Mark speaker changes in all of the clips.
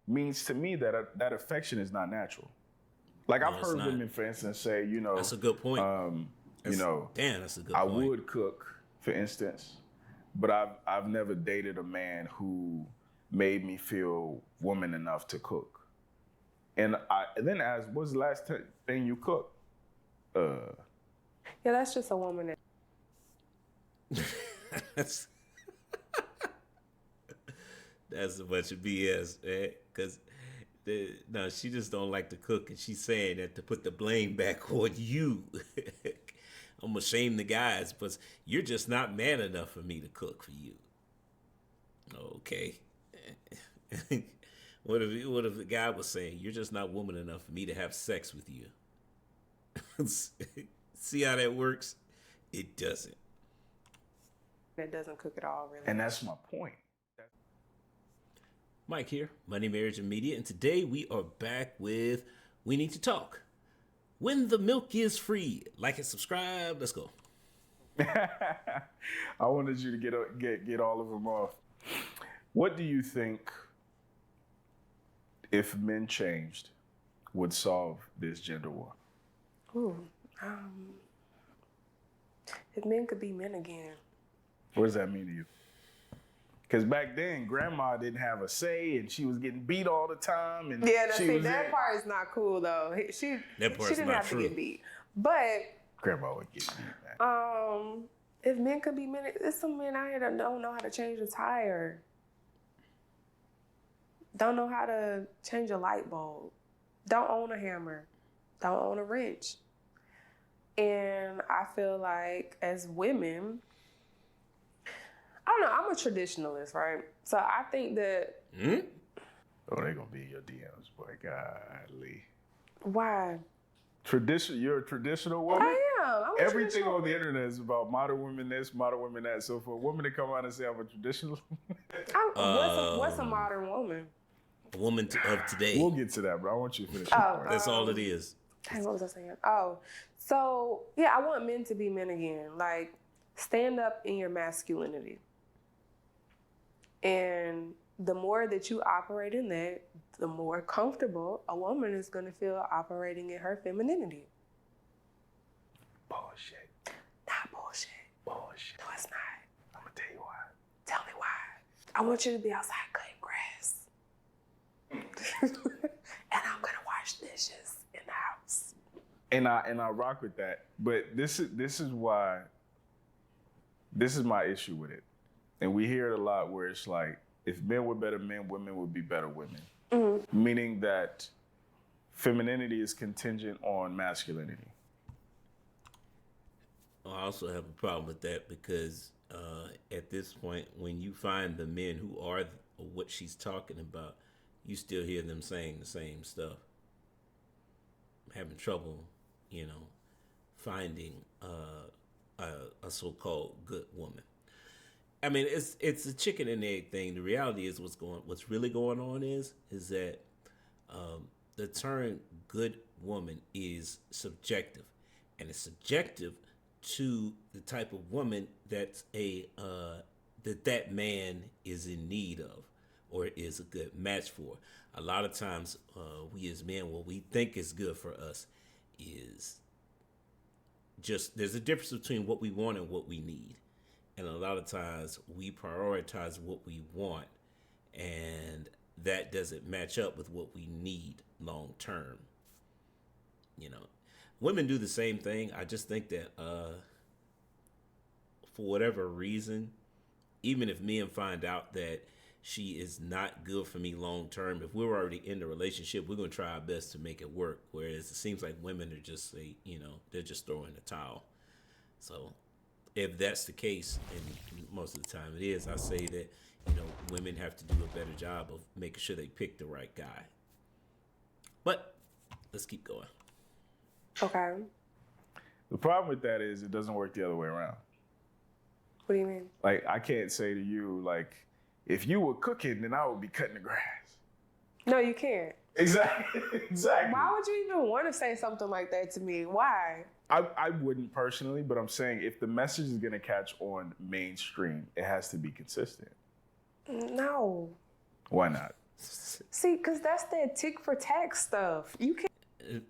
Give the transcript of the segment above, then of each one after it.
Speaker 1: means to me that that affection is not natural. Like
Speaker 2: No,
Speaker 1: I've
Speaker 2: it's
Speaker 1: heard
Speaker 2: not.
Speaker 1: women, for instance, say,
Speaker 2: That's a good point. Damn, that's a good
Speaker 1: I
Speaker 2: point.
Speaker 1: would cook, for instance, but I've never dated a man who made me feel woman enough to cook. And I then asked, what's the last thing you cooked?
Speaker 3: Yeah, that's just a woman.
Speaker 2: That's that's a bunch of BS, man. Because no, she just don't like to cook, and she's saying that to put the blame back on you. I'm gonna shame the guys, but you're just not man enough for me to cook for you. Okay. What if the guy was saying you're just not woman enough for me to have sex with you? See how that works? It doesn't.
Speaker 3: That doesn't cook at all, really.
Speaker 1: And that's my point.
Speaker 2: Mike here, Money, Marriage, and Media, and today we are back with We Need to Talk. When the milk is free. Like and subscribe. Let's go.
Speaker 1: I wanted you to get all of them off. What do you think, if men changed, would solve this gender war?
Speaker 3: Ooh, if men could be men again.
Speaker 1: What does that mean to you? Because back then, grandma didn't have a say, and she was getting beat all the time. And
Speaker 3: Yeah, that part is not cool though. She didn't have to get beat, but
Speaker 1: grandma would get beat, man.
Speaker 3: If men could be men, there's some men out here that don't know how to change a tire, don't know how to change a light bulb, don't own a hammer, don't own a wrench, and I feel like as women, I don't know, I'm a traditionalist, right? So I think that...
Speaker 1: Oh, they're going to be in your DMs, boy. Golly.
Speaker 3: Why?
Speaker 1: You're a traditional woman?
Speaker 3: I am.
Speaker 1: Everything on the internet is about modern women this, modern women that. So for a woman to come out and say I'm a traditional...
Speaker 3: what's a modern woman?
Speaker 2: A woman of today.
Speaker 1: We'll get to that, but I want you to finish your part.
Speaker 2: That's all it is.
Speaker 3: Dang, what was I saying? Oh, so yeah, I want men to be men again. Like, stand up in your masculinity. And the more that you operate in that, the more comfortable a woman is going to feel operating in her femininity.
Speaker 1: Bullshit.
Speaker 3: Not bullshit.
Speaker 1: Bullshit.
Speaker 3: No, it's not.
Speaker 1: I'm going to tell you why.
Speaker 3: Tell me why. I want you to be outside cutting grass. And I'm going to wash dishes in the house.
Speaker 1: And I rock with that. But this is why, this is my issue with it. And we hear it a lot where it's like, if men were better men, women would be better women. Mm-hmm. Meaning that femininity is contingent on masculinity.
Speaker 2: I also have a problem with that because at this point, when you find the men who are what she's talking about, you still hear them saying the same stuff. I'm having trouble, finding a so-called good woman. I mean, it's a chicken and egg thing. The reality is what's really going on is that the term good woman is subjective, and it's subjective to the type of woman that's that man is in need of or is a good match for. A lot of times, we as men, what we think is good for us is just, there's a difference between what we want and what we need. And a lot of times we prioritize what we want, and that doesn't match up with what we need long term. Women do the same thing. I just think that for whatever reason, even if men find out that she is not good for me long term, if we're already in the relationship, we're going to try our best to make it work. Whereas it seems like women are just, they're just throwing the towel. So if that's the case, and most of the time it is, I say that, women have to do a better job of making sure they pick the right guy. But let's keep going.
Speaker 3: Okay.
Speaker 1: The problem with that is it doesn't work the other way around.
Speaker 3: What do you mean?
Speaker 1: Like, I can't say to you, like, if you were cooking, then I would be cutting the grass.
Speaker 3: No, you can't.
Speaker 1: Exactly.
Speaker 3: Why would you even want to say something like that to me? Why?
Speaker 1: I wouldn't personally, but I'm saying if the message is going to catch on mainstream, it has to be consistent.
Speaker 3: No.
Speaker 1: Why not?
Speaker 2: balance.
Speaker 3: See, because that's that tick for tack stuff. You can't.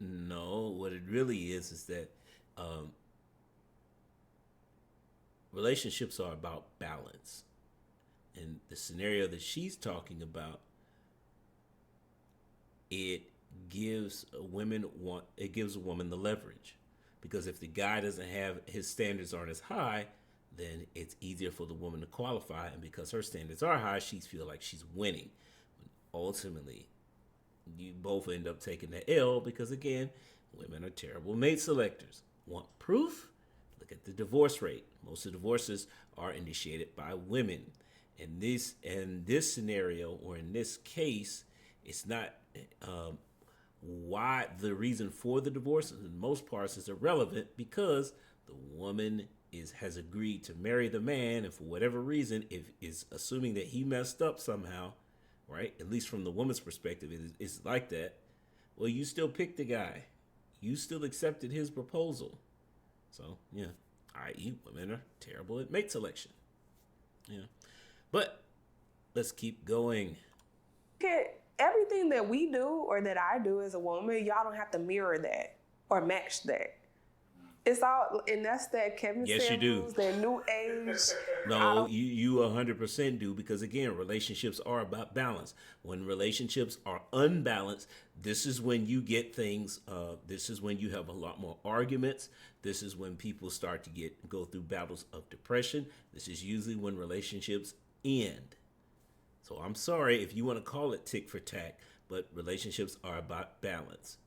Speaker 2: No, what it really is that relationships are about balance. And the scenario that she's talking about, it gives a woman the leverage. Because if the guy doesn't have, his standards aren't as high, then it's easier for the woman to qualify. And because her standards are high, she feels like she's winning. Ultimately, you both end up taking the L because, again, women are terrible mate selectors. Want proof? Look at the divorce rate. Most of the divorces are initiated by women. In this scenario, or in this case, it's not why the reason for the divorce in most parts is irrelevant, because the woman has agreed to marry the man, and for whatever reason, if is assuming that he messed up somehow, right? At least from the woman's perspective, it's like that. Well, you still picked the guy. You still accepted his proposal. So, yeah, i.e., women are terrible at mate selection. Yeah. But let's keep going.
Speaker 3: Everything that we do or that I do as a woman, y'all don't have to mirror that or match that. It's all, and that's that Kevin
Speaker 2: Yes, you do.
Speaker 3: that new age.
Speaker 2: No, you 100% do, because again, relationships are about balance. When relationships are unbalanced, this is when you get things. This is when you have a lot more arguments. This is when people start to go through battles of depression. This is usually when relationships end. So I'm sorry if you want to call it tick for tack, but relationships are about balance.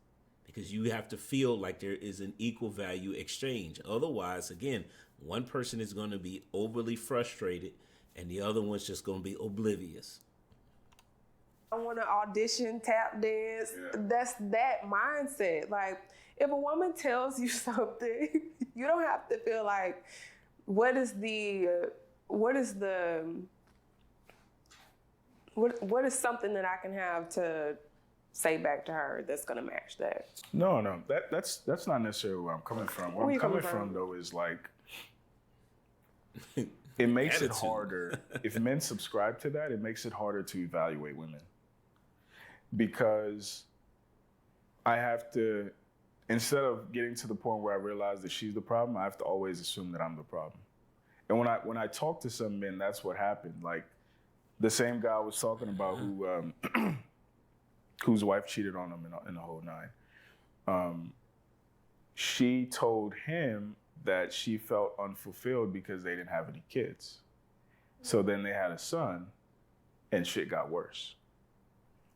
Speaker 2: Because you have to feel like there is an equal value exchange. Otherwise, again, one person is going to be overly frustrated and the other one's just going to be oblivious.
Speaker 3: I want to audition, tap dance. Yeah. That's that mindset. Like, if a woman tells you something, you don't have to feel like, what is something that I can have to say back to her that's gonna match that?
Speaker 1: No, that's not necessarily where I'm coming from. Where I'm coming from though is like, it makes it harder. If men subscribe to that, it makes it harder to evaluate women, because I have to, instead of getting to the point where I realize that she's the problem, I have to always assume that I'm the problem. And when I talk to some men, that's what happened. Like the same guy I was talking about who whose wife cheated on him in the whole nine. She told him that she felt unfulfilled because they didn't have any kids. So then they had a son and shit got worse.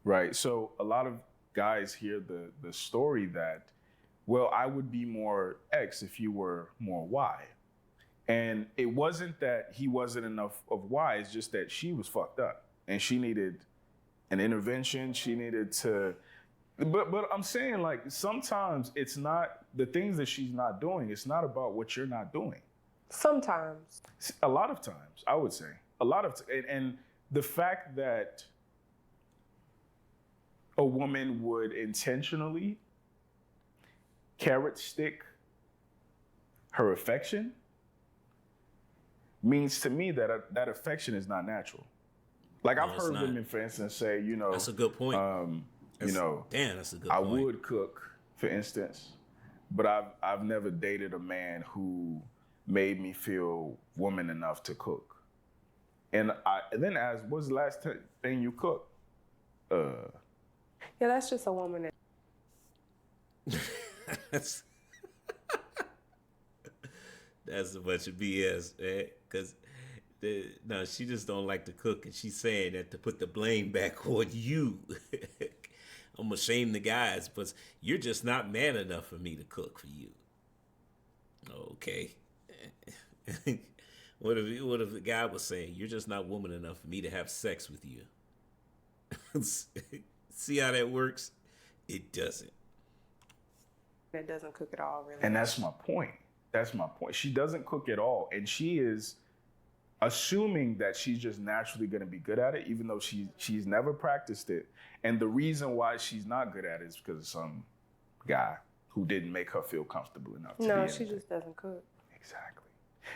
Speaker 1: Right? So a lot of guys hear the story that, well, I would be more X if you were more Y. And it wasn't that he wasn't enough of Y, it's just that she was fucked up and she needed an intervention. She needed to, but I'm saying, like, sometimes it's not the things that she's not doing. It's not about what you're not doing.
Speaker 3: Sometimes.
Speaker 1: A lot of times, I would say. A lot of, and the fact that a woman would intentionally carrot stick her affection means to me that that affection is not natural. Like, no, I've heard women, for instance, say,
Speaker 2: that's a good point.
Speaker 1: That's a good point. I would cook, for instance, but I've never dated a man who made me feel woman enough to cook. And I then asked, what's the last thing you cooked?
Speaker 3: Yeah, that's just a woman.
Speaker 2: That's a bunch of BS, man. Because no, she just don't like to cook, and she's saying that to put the blame back on you. I'm gonna shame the guys, but you're just not man enough for me to cook for you. Okay. What if the guy was saying, you're just not woman enough for me to have sex with you? See how that works? It doesn't.
Speaker 3: It doesn't cook at all, really.
Speaker 1: And that's my point. She doesn't cook at all. And she is assuming that she's just naturally going to be good at it, even though she's never practiced it. And the reason why she's not good at it is because of some guy who didn't make her feel comfortable enough to
Speaker 3: No, she just doesn't cook.
Speaker 1: Exactly.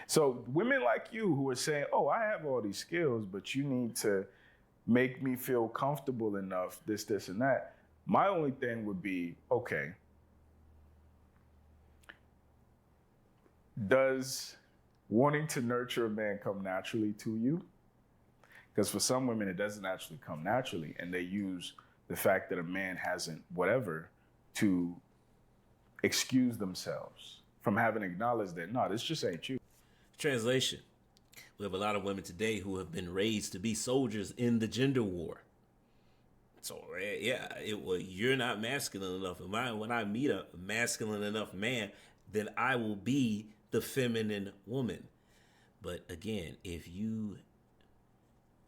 Speaker 1: So women like you who are saying, oh, I have all these skills, but you need to make me feel comfortable enough, this, and that. My only thing would be, okay, does wanting to nurture a man come naturally to you? Because for some women, it doesn't actually come naturally, and they use the fact that a man hasn't whatever to excuse themselves from having acknowledged that, no, this just ain't you.
Speaker 2: Translation. We have a lot of women today who have been raised to be soldiers in the gender war. So, yeah, you're not masculine enough. When I meet a masculine enough man, then I will be the feminine woman. But again,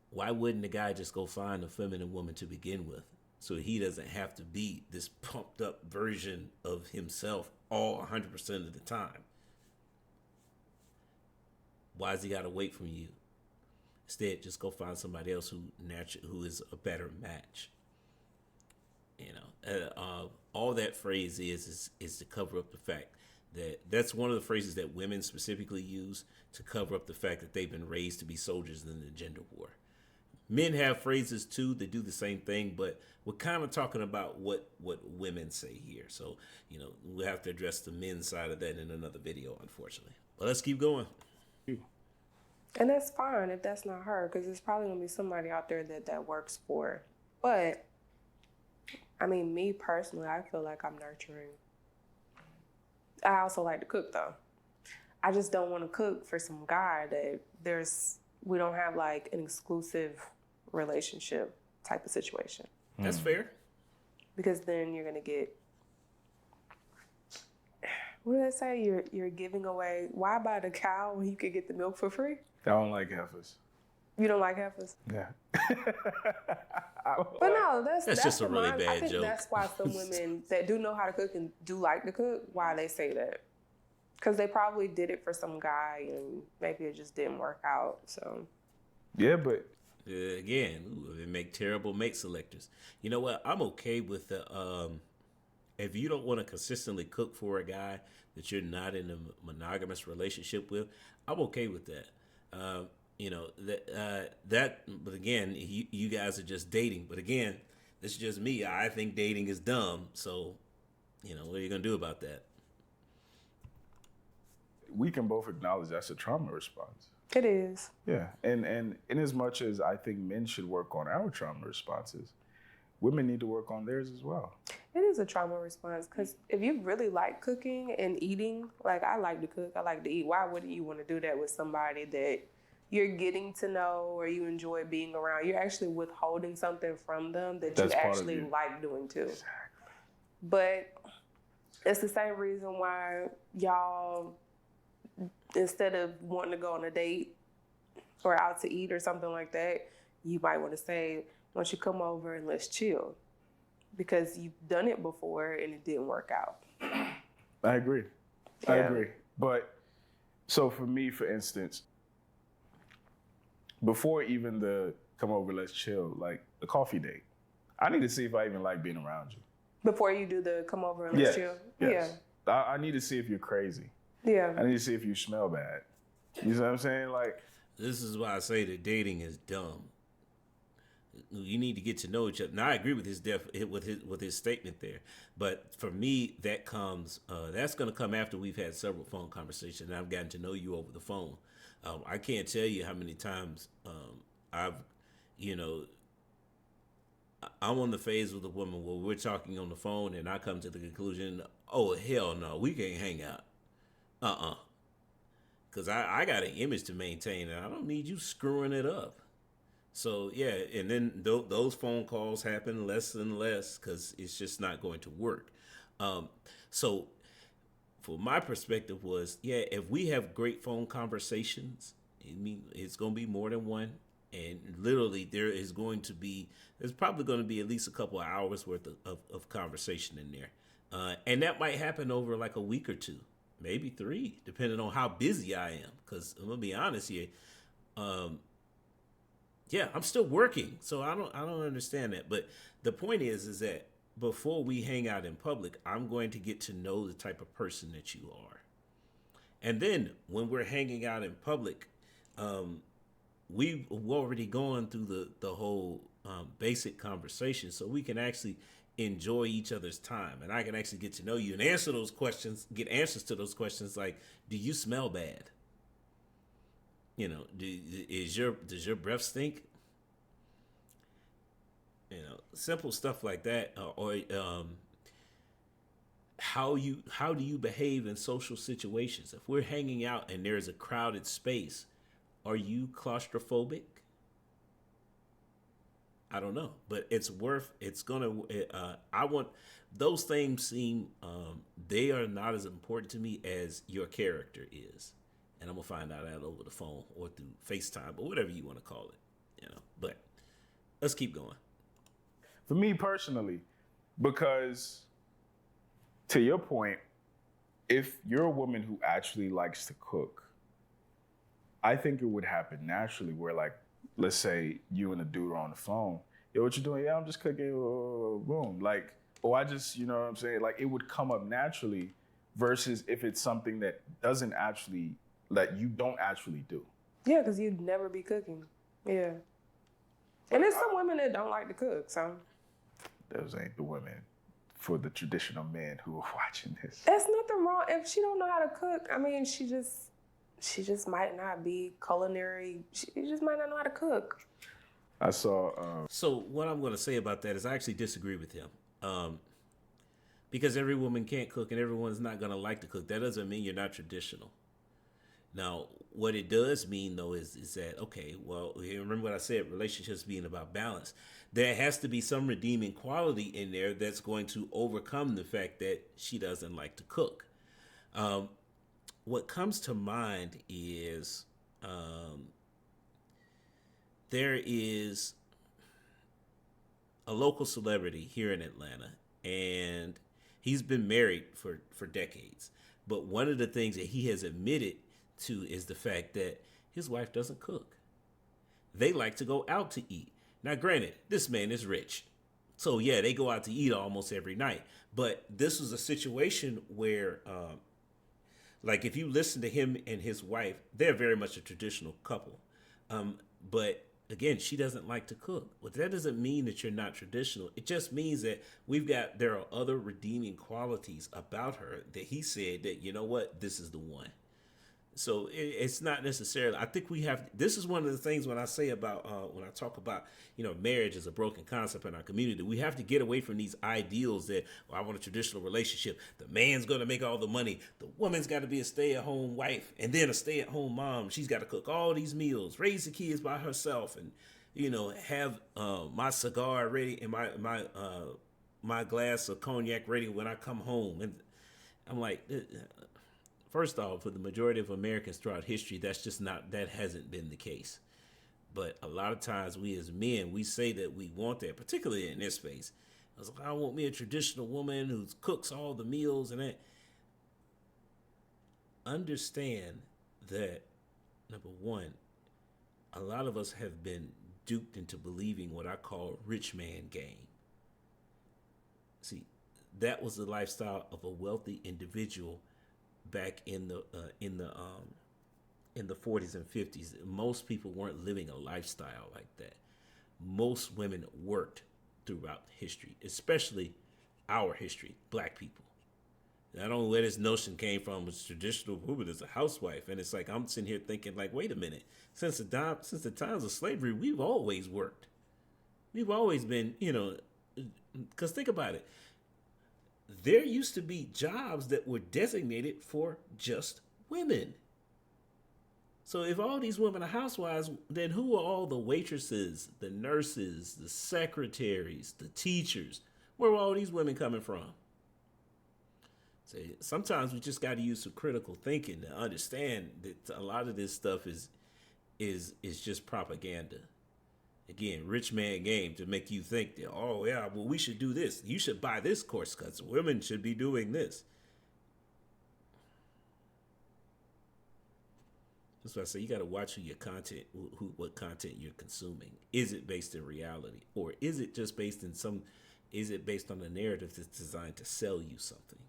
Speaker 2: why wouldn't the guy just go find a feminine woman to begin with? So he doesn't have to be this pumped up version of himself all 100% of the time. Why does he got to wait from you? Instead, just go find somebody else who is a better match. All that phrase is to cover up the fact that's one of the phrases that women specifically use to cover up the fact that they've been raised to be soldiers in the gender war. Men have phrases too that do the same thing, but we're kind of talking about what women say here. So, we'll have to address the men's side of that in another video, unfortunately. But let's keep going.
Speaker 3: And that's fine if that's not her, because there's probably going to be somebody out there that works for. But, I mean, me personally, I feel like I'm nurturing. I also like to cook, though. I just don't want to cook for some guy that we don't have like an exclusive relationship type of situation.
Speaker 2: That's fair.
Speaker 3: Because then you're going to get, what did I say? You're giving away, why buy the cow when you could get the milk for free?
Speaker 1: I don't like heifers.
Speaker 3: You don't like heifers?
Speaker 1: Yeah.
Speaker 3: But no, that's
Speaker 2: just a really
Speaker 3: I
Speaker 2: bad
Speaker 3: think
Speaker 2: joke.
Speaker 3: that's why some women that do know how to cook and do like to cook, why they say that. Because they probably did it for some guy and maybe it just didn't work out. So.
Speaker 1: Yeah, but.
Speaker 2: Again, they make terrible mate selectors. You know what? I'm okay with the, if you don't want to consistently cook for a guy that you're not in a monogamous relationship with, I'm okay with that. But again, you guys are just dating. But again, this is just me. I think dating is dumb. So, what are you going to do about that?
Speaker 1: We can both acknowledge that's a trauma response.
Speaker 3: It is.
Speaker 1: Yeah. And in as much as I think men should work on our trauma responses, women need to work on theirs as well.
Speaker 3: It is a trauma response because if you really like cooking and eating, like I like to cook, I like to eat, why wouldn't you want to do that with somebody that you're getting to know or you enjoy being around? You're actually withholding something from them that you actually like doing too. Exactly. But it's the same reason why y'all, instead of wanting to go on a date or out to eat or something like that, you might want to say, why don't you come over and let's chill? Because you've done it before and it didn't work out.
Speaker 1: I agree. Yeah. I agree. But so for me, for instance, before even the come over, let's chill, like the coffee date, I need to see if I even like being around you.
Speaker 3: Before you do the come over and let's chill?
Speaker 1: Yes. Yeah. I need to see if you're crazy.
Speaker 3: Yeah.
Speaker 1: I need to see if you smell bad. You know what I'm saying? Like,
Speaker 2: this is why I say that dating is dumb. You need to get to know each other. Now I agree with his statement there, but for me that comes that's going to come after we've had several phone conversations and I've gotten to know you over the phone. I can't tell you how many times I'm on the phase with a woman where we're talking on the phone and I come to the conclusion, oh hell no, we can't hang out. Because I got an image to maintain and I don't need you screwing it up. So, yeah, and then those phone calls happen less and less because it's just not going to work. So, for my perspective was, yeah, if we have great phone conversations, it's going to be more than one. And literally there's probably going to be at least a couple of hours worth of conversation in there. And that might happen over like a week or two, maybe 3, depending on how busy I am. Because I'm going to be honest here. Yeah, I'm still working, so I don't understand that. But the point is that before we hang out in public, I'm going to get to know the type of person that you are. And then when we're hanging out in public, we've already gone through the whole basic conversations so we can actually enjoy each other's time, and I can actually get to know you and answer those questions, get answers to those questions like, do you smell bad? You know, does your breath stink? You know, simple stuff like that, or how do you behave in social situations? If we're hanging out and there's a crowded space, are you claustrophobic? I don't know, but I want those things seem, they are not as important to me as your character is. And I'm going to find out that over the phone or through FaceTime or whatever you want to call it, you know, but let's keep going.
Speaker 1: For me personally, because to your point, if you're a woman who actually likes to cook, I think it would happen naturally where, like, let's say you and a dude are on the phone. Yo, what you doing? Yeah, I'm just cooking. Boom. Like, I just, you know what I'm saying? Like, it would come up naturally versus if it's something that you don't actually do.
Speaker 3: Yeah, because you'd never be cooking. Yeah. And there's some women that don't like to cook, so.
Speaker 1: Those ain't the women for the traditional men who are watching this.
Speaker 3: There's nothing wrong. If she don't know how to cook, I mean, she just might not be culinary. She just might not know how to cook.
Speaker 1: I saw.
Speaker 2: So what I'm going to say about that is I actually disagree with him. Because every woman can't cook and everyone's not going to like to cook. That doesn't mean you're not traditional. Now, what it does mean, though, is that, okay, well, remember what I said, relationships being about balance. There has to be some redeeming quality in there that's going to overcome the fact that she doesn't like to cook. What comes to mind is there is a local celebrity here in Atlanta, and he's been married for decades. But one of the things that he has admitted to is the fact that his wife doesn't cook. They like to go out to eat. Now, granted, this man is rich. So, yeah, they go out to eat almost every night. But this was a situation where, like, if you listen to him and his wife, they're very much a traditional couple. But, again, she doesn't like to cook. But that doesn't mean that you're not traditional. It just means that there are other redeeming qualities about her that he said that, you know what, this is the one. So it's not necessarily, I think this is one of the things when I say about, when I talk about, you know, marriage is a broken concept in our community, we have to get away from these ideals that, I want a traditional relationship. The man's going to make all the money. The woman's got to be a stay-at-home wife and then a stay-at-home mom. She's got to cook all these meals, raise the kids by herself, and, you know, have my cigar ready and my glass of cognac ready when I come home. And I'm like, first off, for the majority of Americans throughout history, that hasn't been the case. But a lot of times we as men, we say that we want that, particularly in this space. I was like, I want me a traditional woman who cooks all the meals and that. Understand that, number one, a lot of us have been duped into believing what I call rich man game. See, that was the lifestyle of a wealthy individual back in the 40s and 50s. Most people weren't living a lifestyle like that. Most women worked throughout history, especially our history, black people. And I don't know where this notion came from. Was traditional woman as a housewife, and it's like I'm sitting here thinking, like, wait a minute. Since the times of slavery, we've always worked. We've always been, you know, because think about it. There used to be jobs that were designated for just women. So if all these women are housewives, then who are all the waitresses, the nurses, the secretaries, the teachers? Where are all these women coming from? So sometimes we just got to use some critical thinking to understand that a lot of this stuff is just propaganda. Again, rich man game to make you think that, oh, yeah, well, we should do this. You should buy this course because women should be doing this. That's why I say you got to watch what content you're consuming. Is it based in reality? Or is it just based on a narrative that's designed to sell you something?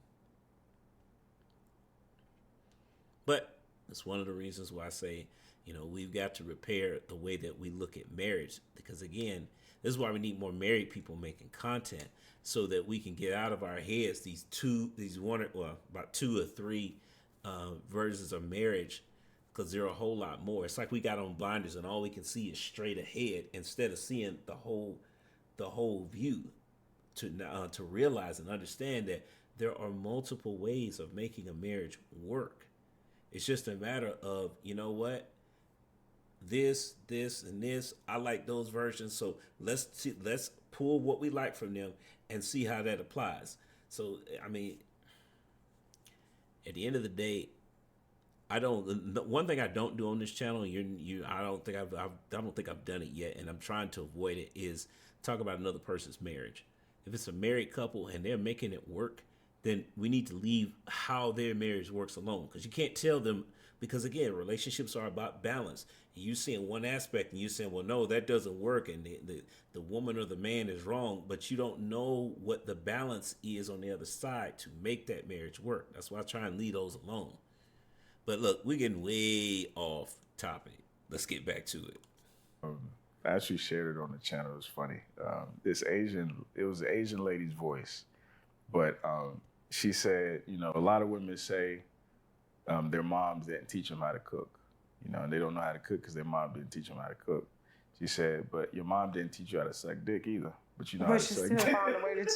Speaker 2: But it's one of the reasons why I say, you know, we've got to repair the way that we look at marriage, because again, This is why we need more married people making content so that we can get out of our heads about 2 or 3 versions of marriage, because there are a whole lot more. It's like we got on blinders and all we can see is straight ahead instead of seeing the whole view, to realize and understand that there are multiple ways of making a marriage work. It's just a matter of, you know what, this, and this. I like those versions, so let's pull what we like from them and see how that applies. So, I mean, at the end of the day, one thing I don't do on this channel, I don't think I've done it yet, and I'm trying to avoid it, is talk about another person's marriage. If it's a married couple and they're making it work, then we need to leave how their marriage works alone, because you can't tell them, because again, relationships are about balance. You seeing one aspect and you saying, well, no, that doesn't work, and the woman or the man is wrong, but you don't know what the balance is on the other side to make that marriage work. That's why I try and leave those alone. But look, we're getting way off topic. Let's get back to it.
Speaker 1: I actually shared it on the channel. It was funny. It was an Asian lady's voice, but she said, a lot of women say their moms didn't teach them how to cook, and they don't know how to cook because their mom didn't teach them how to cook. She said, but your mom didn't teach you how to suck dick either, but you know how to suck dick.
Speaker 3: Found a way to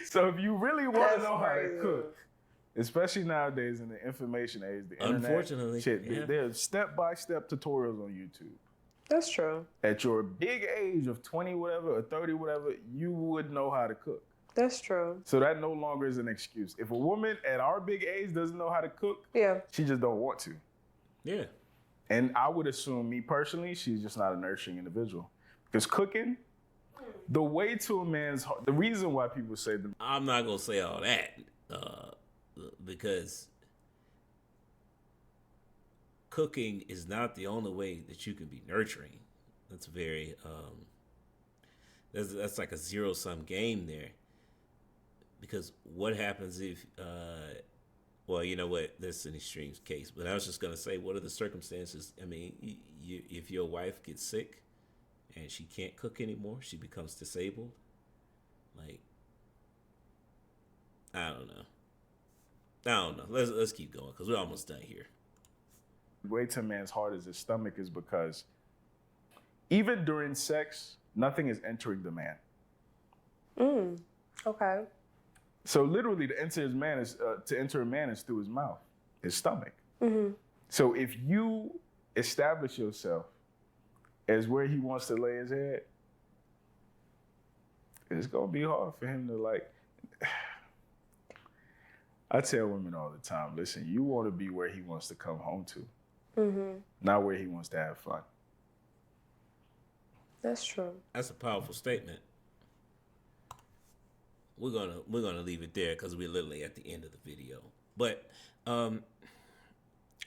Speaker 1: So if you really want to know how to cook, especially nowadays in the information age, the internet,
Speaker 2: unfortunately,
Speaker 1: there's step-by-step tutorials on YouTube.
Speaker 3: That's true.
Speaker 1: At your big age of 20 whatever or 30 whatever, you would know how to cook.
Speaker 3: That's true.
Speaker 1: So that no longer is an excuse. If a woman at our big age doesn't know how to cook, she just don't want to.
Speaker 2: Yeah.
Speaker 1: And I would assume, me personally, she's just not a nurturing individual. Because cooking, the way to a man's heart, the reason why people say
Speaker 2: I'm not going to say all that, because cooking is not the only way that you can be nurturing. That's very, that's like a zero-sum game there. Because what happens if, well, you know what, that's an extreme case. But I was just going to say, what are the circumstances? I mean, if your wife gets sick and she can't cook anymore, she becomes disabled. Like, I don't know. Let's keep going, because we're almost done here.
Speaker 1: the way to a man's heart is his stomach is because even during sex, nothing is entering the man.
Speaker 3: Okay.
Speaker 1: So literally, to enter a man is through his mouth, his stomach.
Speaker 3: Mm-hmm.
Speaker 1: So if you establish yourself as where he wants to lay his head, it's gonna be hard for him to like. I tell women all the time, listen, you want to be where he wants to come home to, not where he wants to have fun.
Speaker 3: That's true.
Speaker 2: That's a powerful statement. We're gonna leave it there because we're literally at the end of the video. But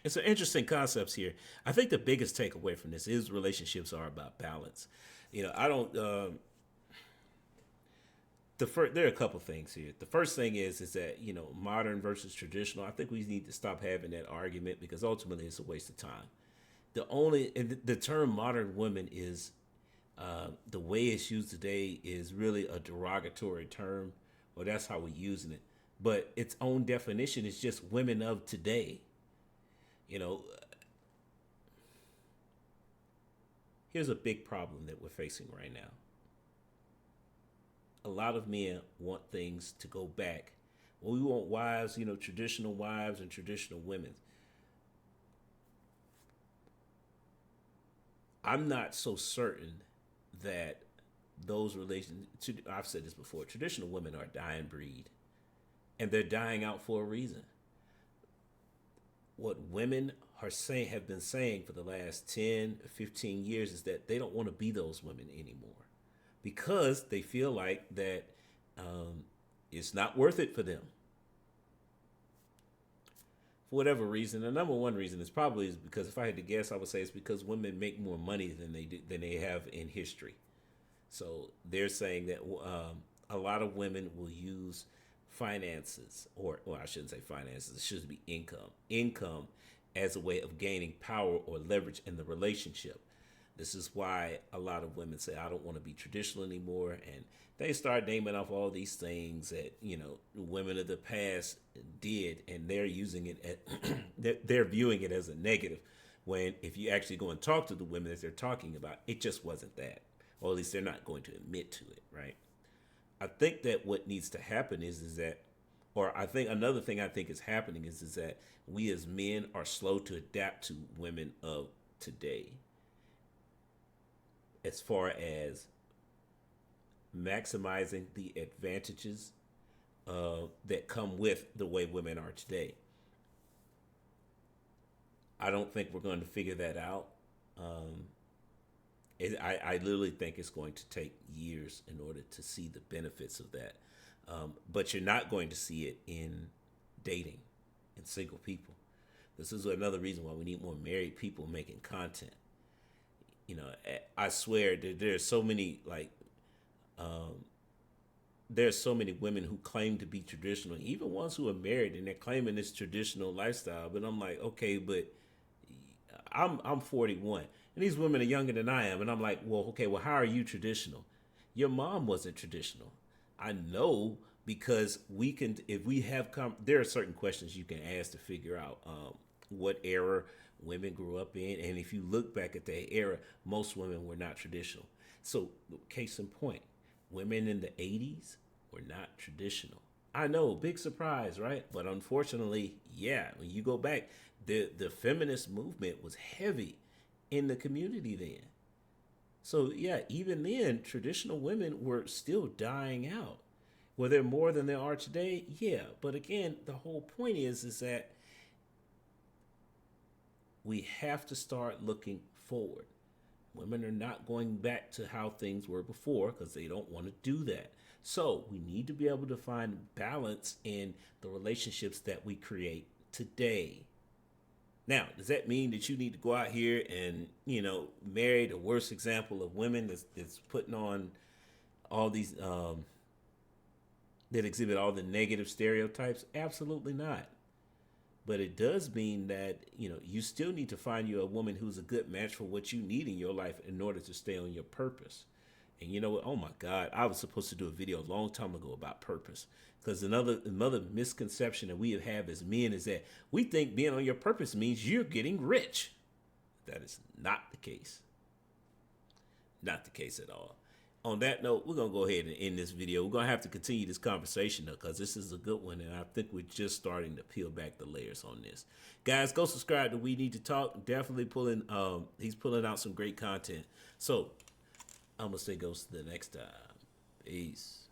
Speaker 2: it's an interesting concepts here. I think the biggest takeaway from this is relationships are about balance. You know, I don't. There are a couple things here. The first thing is that, you know, modern versus traditional. I think we need to stop having that argument because ultimately it's a waste of time. The term modern woman is the way it's used today is really a derogatory term, or that's how we're using it. But its own definition is just women of today. You know, here's a big problem that we're facing right now. A lot of men want things to go back. Well, we want wives, you know, traditional wives and traditional women. I'm not so certain that those relations, I've said this before, traditional women are a dying breed, and they're dying out for a reason. What women have been saying for the last 10, 15 years is that they don't want to be those women anymore because they feel like that it's not worth it for them. For whatever reason, the number one reason is probably because, if I had to guess, I would say it's because women make more money than they have in history. So they're saying that a lot of women will use finances, or I shouldn't say finances, it should be income as a way of gaining power or leverage in the relationship. This is why a lot of women say, I don't want to be traditional anymore. And they start naming off all these things that, women of the past did, and they're using it, they're viewing it as a negative. When if you actually go and talk to the women that they're talking about, it just wasn't that. Or at least they're not going to admit to it, right? I think that what needs to happen is that, or I think another thing I think is happening is that we as men are slow to adapt to women of today, as far as maximizing the advantages that come with the way women are today. I don't think we're going to figure that out. I literally think it's going to take years in order to see the benefits of that. But you're not going to see it in dating, in single people. This is another reason why we need more married people making content. I swear that there's so many there's so many women who claim to be traditional, even ones who are married and they're claiming this traditional lifestyle. But I'm like, okay, but I'm 41 and these women are younger than I am, and I'm like, well, okay, well, how are you traditional? Your mom wasn't traditional. I know, because we can, if we have there are certain questions you can ask to figure out what era women grew up in, and if you look back at that era, most women were not traditional. So, case in point, women in the 80s were not traditional. I know, big surprise, right? But unfortunately, yeah, when you go back, the feminist movement was heavy in the community then. So yeah, even then, traditional women were still dying out. Were there more than there are today? Yeah, but again, the whole point is that we have to start looking forward. Women are not going back to how things were before because they don't want to do that. So we need to be able to find balance in the relationships that we create today. Now, does that mean that you need to go out here and, marry the worst example of women that's putting on all these, that exhibit all the negative stereotypes? Absolutely not. But it does mean that, you still need to find you a woman who's a good match for what you need in your life in order to stay on your purpose. And you know what? Oh my God, I was supposed to do a video a long time ago about purpose. Because another misconception that we have as men is that we think being on your purpose means you're getting rich. That is not the case. Not the case at all. On that note, we're going to go ahead and end this video. We're going to have to continue this conversation, though, because this is a good one, and I think we're just starting to peel back the layers on this. Guys, go subscribe to We Need to Talk. Definitely he's pulling out some great content. So, I'm going to say goes to the next time. Peace.